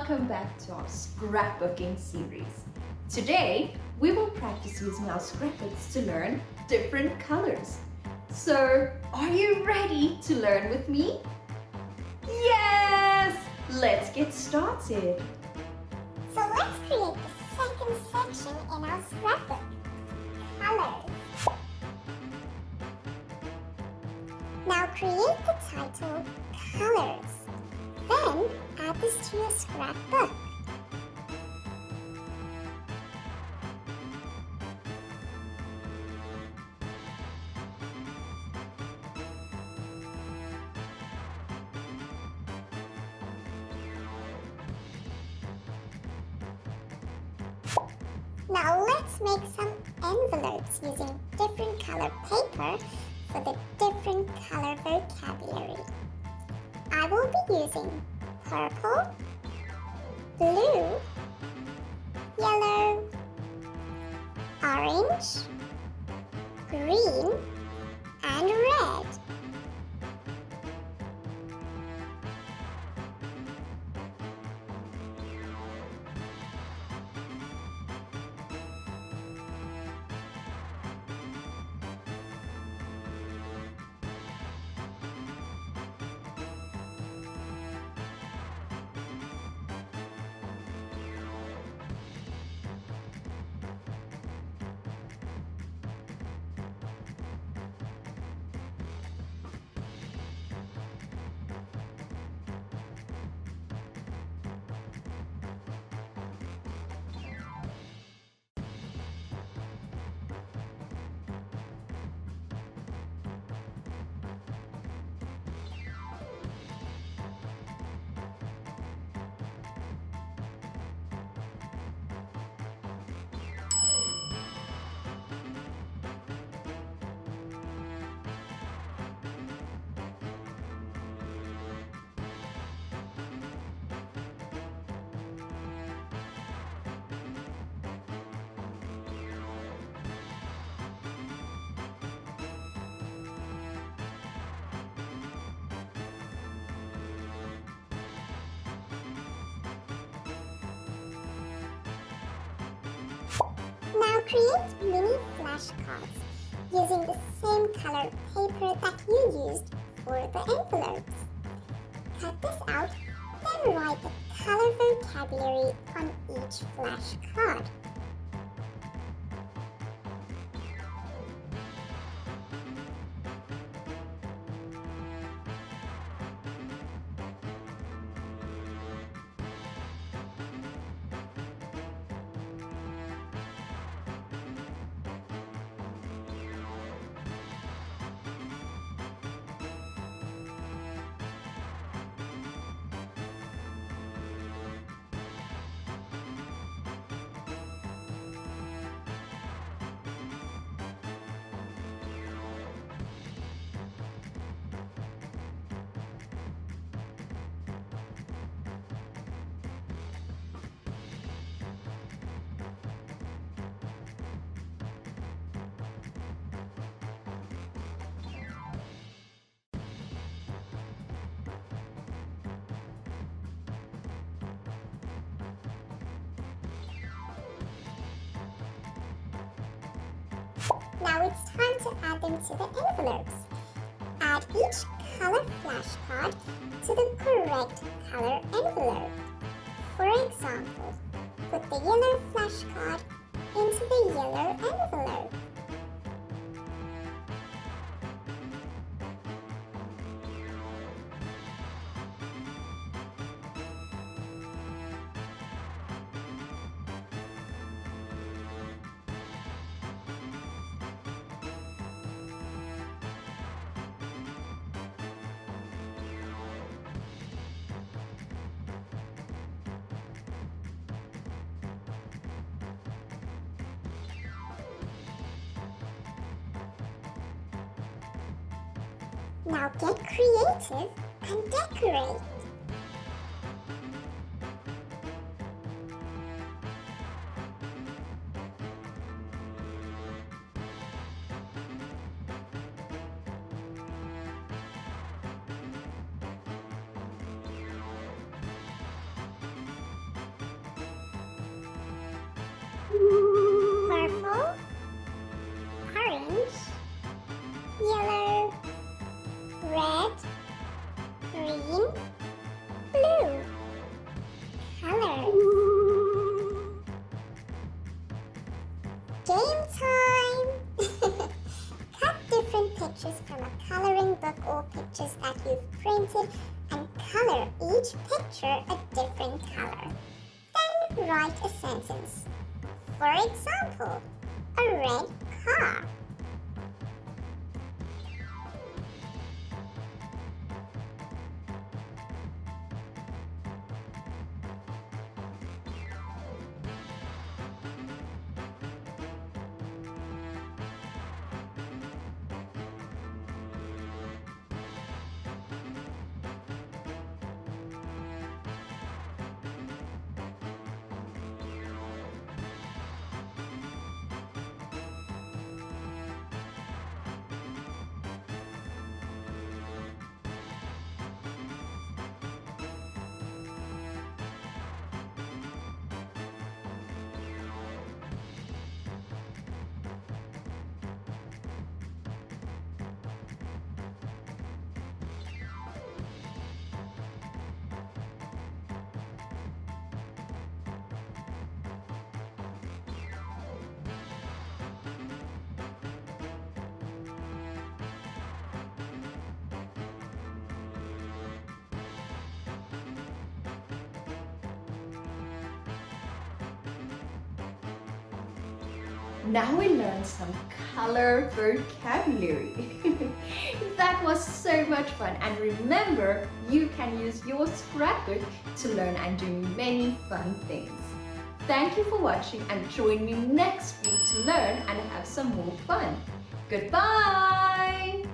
welcome back to our scrapbooking series. Today, we will practice using our scrapbooks to learn different colors. So, are you ready to learn with me? Yes! Let's get started. So let's create the second section in our scrapbook, colors. Now create the title, colors. Then add this to your scrapbook. Now let's make some envelopes using different color paper for the different color vocabulary. I will be using purple, blue, yellow, orange, green, and red. Now create mini flashcards using the same color paper that you used for the envelopes. Cut this out, then write the color vocabulary on each flashcard. Now it's time to add them to the envelopes. Add each color flashcard to the correct color envelope. For example, put the yellow flashcard into the yellow envelope. Now get creative and decorate. purple, orange, yellow, red, green, blue. Colors. Game time! Cut different pictures from a coloring book or pictures that you've printed and color each picture a different color. Then write a sentence. For example, a red car. Now we learned some color vocabulary. That was so much fun, and remember, you can use your scrapbook to learn and do many fun things. Thank you for watching, and join me next week to learn and have some more fun. Goodbye!